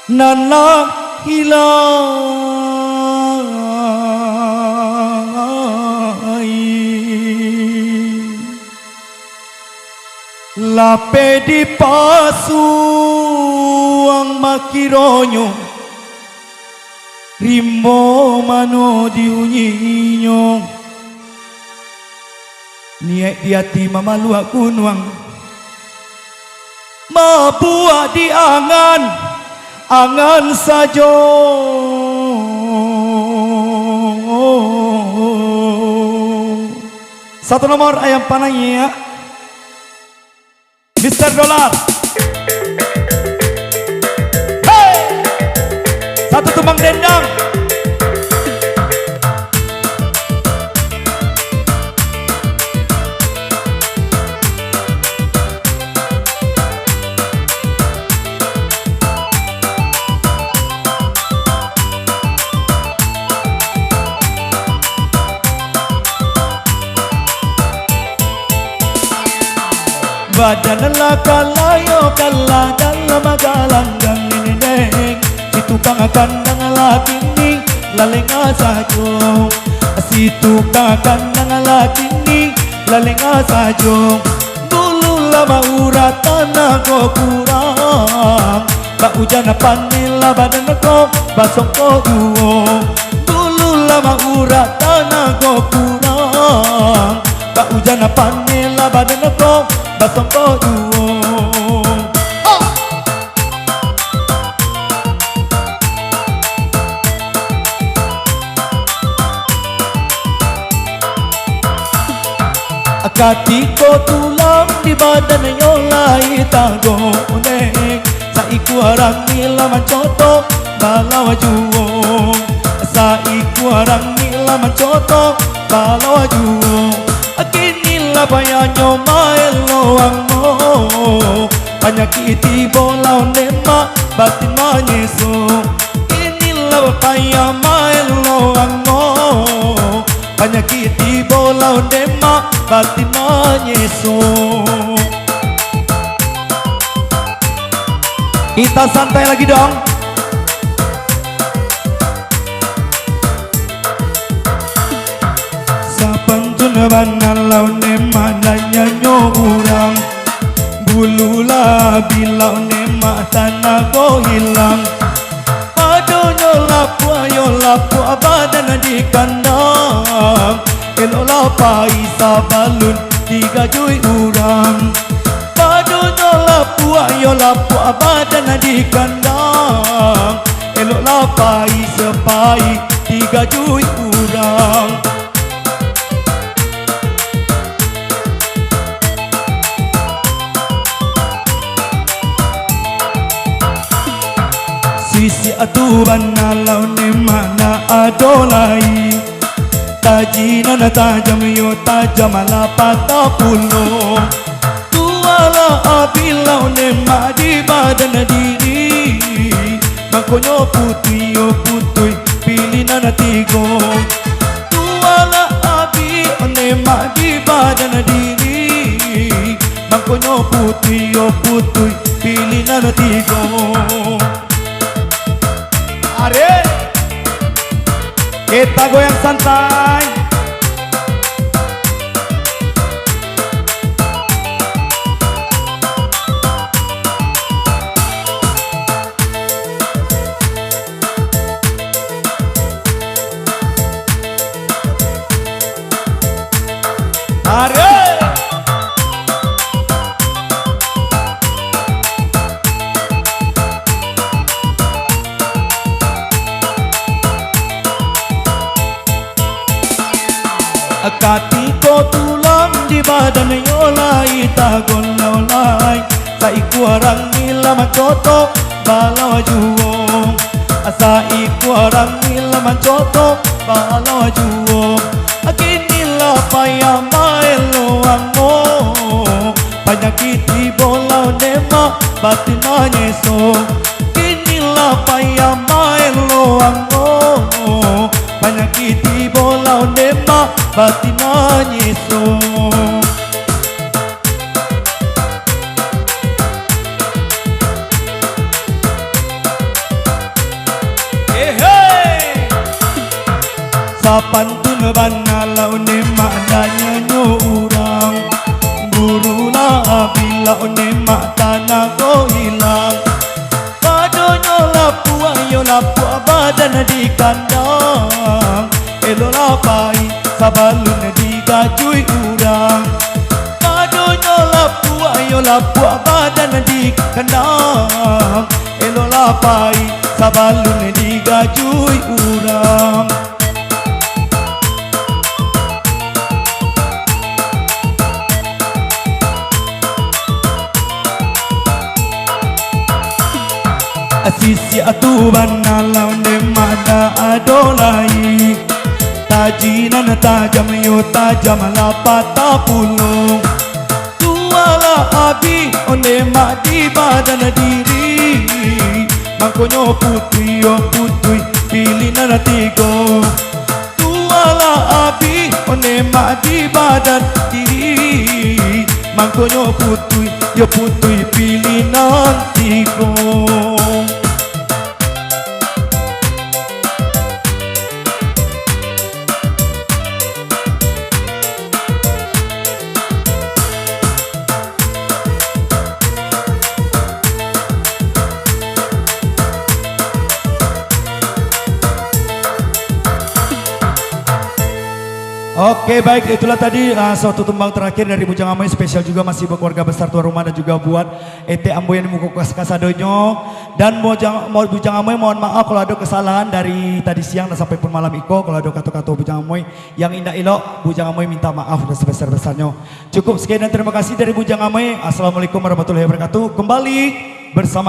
Nana hilai lape di pasuang makironyo rimbo mano diunyinyo niat di hati mamaluak kunuang mabuah di angan saja satu nomor ayam panahnya Mr. Dollar. Hey! Satu tumbang dendang. Badan la kalayo kala dalam magalangang nineng si tukang akan nangalakini lalenga sajo si tukang akan nangalakini lalenga sajo dulu lama uratan ako kurang ba ujan panila badan ako basong ko duo dulu lama uratan ako kurang ba ujan panila badan ako basong ko duo akati ko tulang di badan yung lai tago uneng sa ikuarang nila mancoto balawa juo sa ikuarang nila mancoto balawa juo akinila bayanyo maeloang mo panyakiti bolaw nema batin manyeso inila bapaya maeloang mo panyakiti bolaw nema batin manyeso. Kita santai lagi dong. Banalau nema nanya nyorang bulula bilau nema tanah ko hilang aduh nyolapu badan di kandang elola paisa balun tiga jui urang aduh nyolapu badan di kandang elola paisa pai tiga jui urang sisi atuban nalau ne mana adolai tajina na tajam yo tajam ala patapulo tuala abilau ne madi badan diri makonyo putui yo putui pilina na tigo tuala abi ne madi badan diri makonyo putui yo putui pilina na tigo. Are, kita goyang santai. Are. Akati ko tulang di badan yolai tagon laulai sa ikuarang nila mancoto balawa juo sa ikuarang nila mancoto balawa juo akinila paya maeloang mo panyakiti bolaw nema batin manyeso kinila paya maeloang mo panyakiti bolaw nema batin manyeso. Sapantun banalau ne maknanya nyo urang Guru lah bila ne mak tanah ko hilang Padonyo lapu ayo lapu badan di kandang Elo lapai sabalun di gajui urang Padonyo lapu ayo lapu badan di kandang Elo lapai sabalun di gajui urang Sisi atuban nalau ne mana adolai Tajinan tajam yo tajam lapata pulung Tuala abi onde mak di badan diri Mangkonyo putui yo putui pilihan tigo Tuala abi onde mak di badan diri Mangkonyo putui yo putui pilihan tigo Oke baik, itulah tadi suatu tumbang terakhir dari Bujang Amoy, spesial juga masih buat keluarga besar tuan rumah dan juga buat Ete Amboy yang muka kasadonyo. Dan Bujang Amoy mohon maaf kalau ada kesalahan dari tadi siang dan sampai pun malam iko. Kalau ada kata-kata Bujang Amoy yang indah ilok, Bujang Amoy minta maaf dan sebesar-besarnya. Cukup sekian dan terima kasih dari Bujang Amoy. Assalamualaikum warahmatullahi wabarakatuh. Kembali bersama